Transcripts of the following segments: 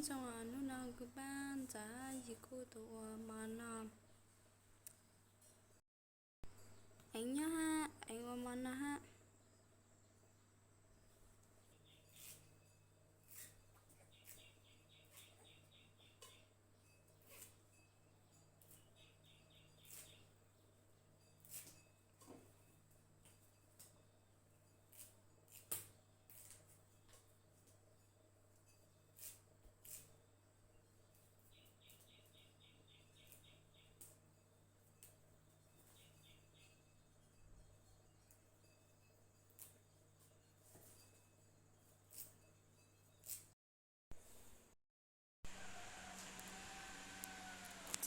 trong nó nào cứ ban giá gì cô tụi mà nào anh nhá ha anh qua mà ha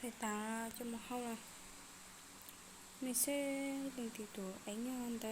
sẽ ta cho một hậu là mình sẽ đừng thì tụi anh hơn ta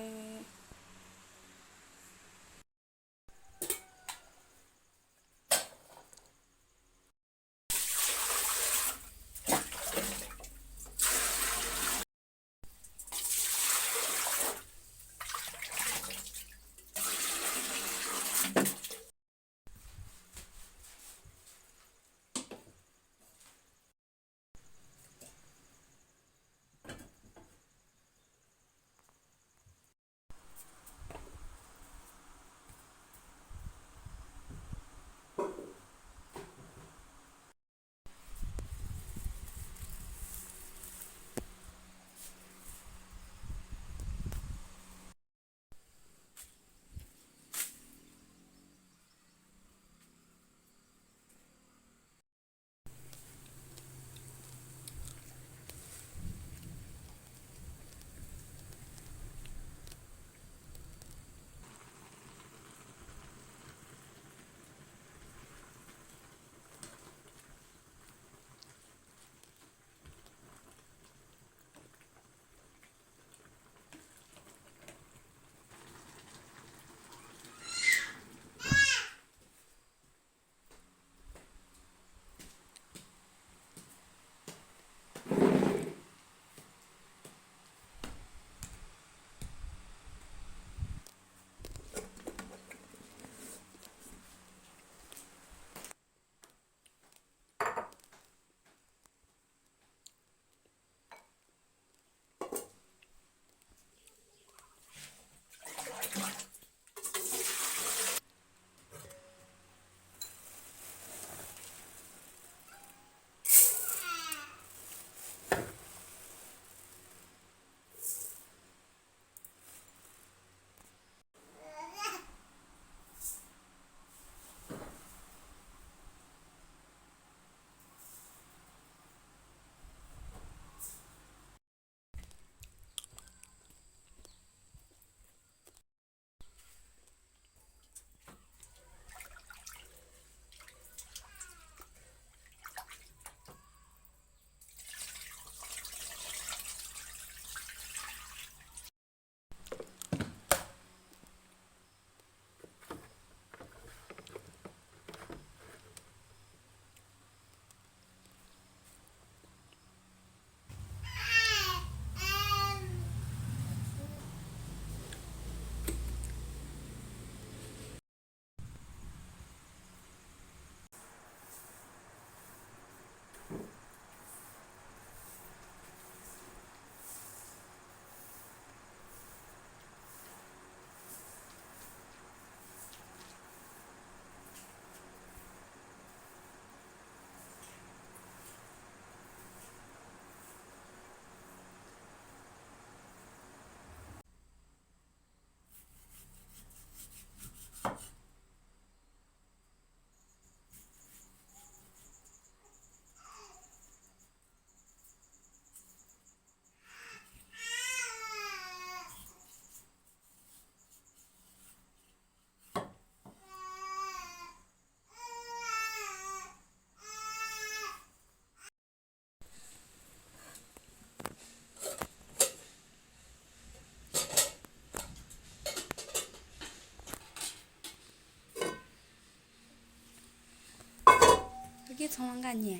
그게 정한 거 아니야?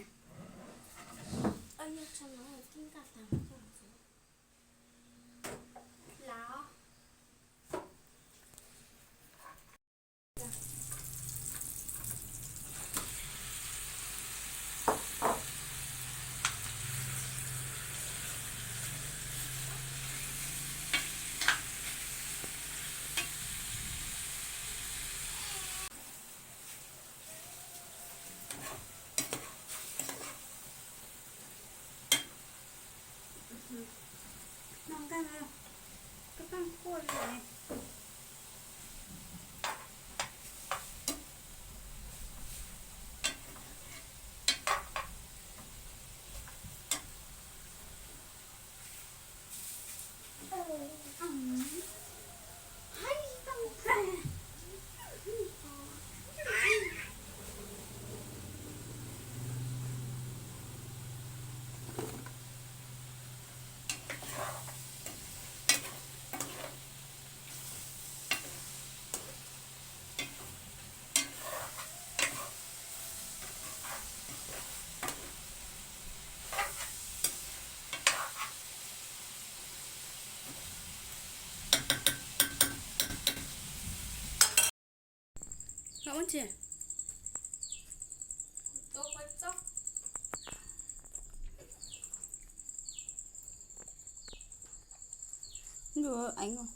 아니요, 저는 생각나는 거 lão chứ Tốt quá chóc. rồi anh rồi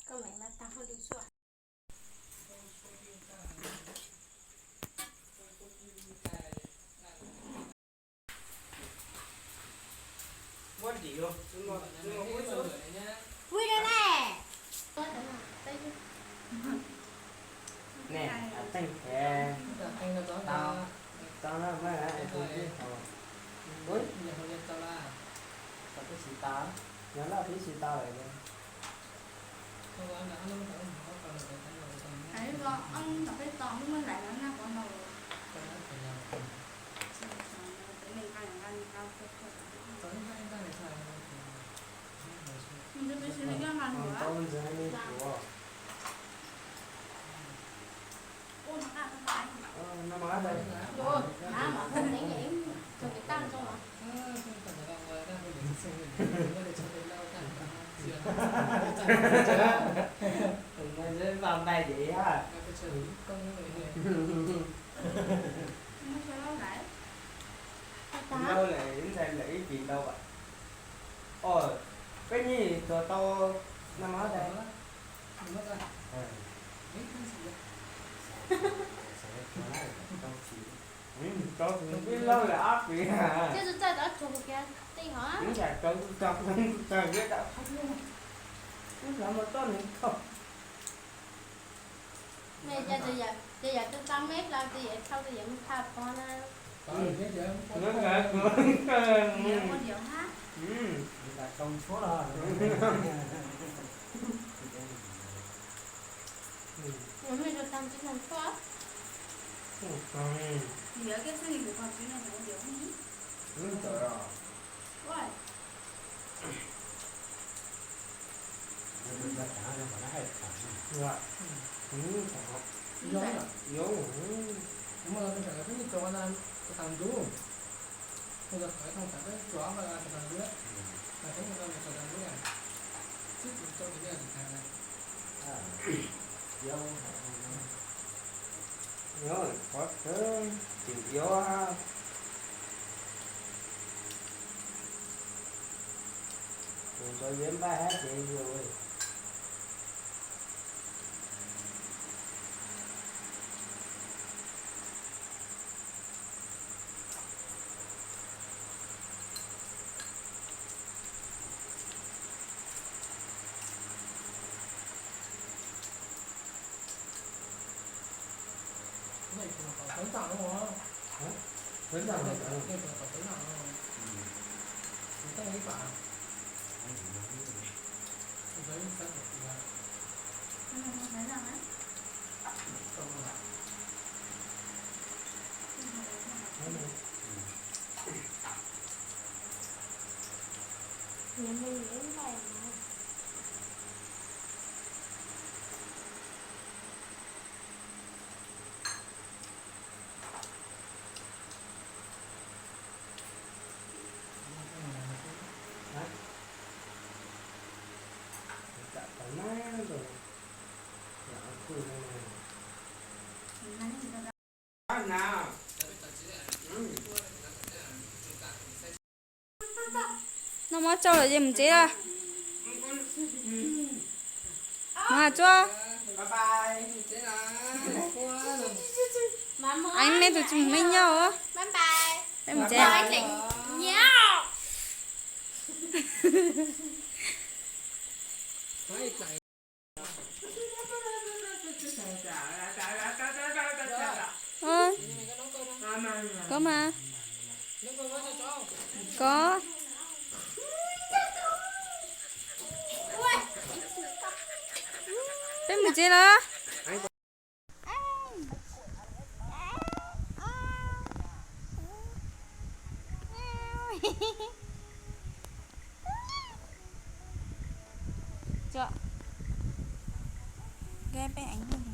Con mẹ mà tao không đi xuống. Quán gì không? Vui đây nè. Nè, anh thanh kè. Tao nó mới là anh tôi chứ. Ui, tao cái xì tao. Nhớ là cái xì tao này. ấy rồi ông đọc cái tóm mới lại nó nào còn đầu mình sẽ xử lý cái mặt nữa Tao bây giờ hay đi của. Ôi nó ăn không phải. Nó má đây. Rồi, mà không đánh nhảy cho cái tăng cho mà. Mình sẽ làm tay vậy ha. nó sẽ lâu lại Đâu là đến đây là ý chuyện đâu vậy? Ôi, cái gì tụi tao nó má đây. Có biết lâu là áp vậy hả? Chứ tôi chơi đó chụp kìa. Đi hả? Đúng là trời biết đã phát luôn. Nó làm một con này không? Nè giờ tôi 8 mét là thì vậy sau thì vẫn thạp con á. Nó ngạc nhiều con nhiều hát là công số rồi. Nếu mình được tăng chỉ làm tốt. nhớ cái suy nghĩ của con chứ này nó nhiều hơn Đúng rồi. rồi Dạ. Vô. Nhớ rồi, có thứ chịu vô ha. Đừng cho dếm ba hát vậy rồi. Vẫn là đấy là đấy Nếu mình đến đây mà. cả tao nói rồi. Dạ, tôi này. Nào. nó mất trâu là gì mình chế à mà cho Bye bye. anh mấy tụi chúng mình nhau á Bye bye. để mình chế Bye lệnh nhau. ơi có mà có để mình chế là cho ghé bé ảnh luôn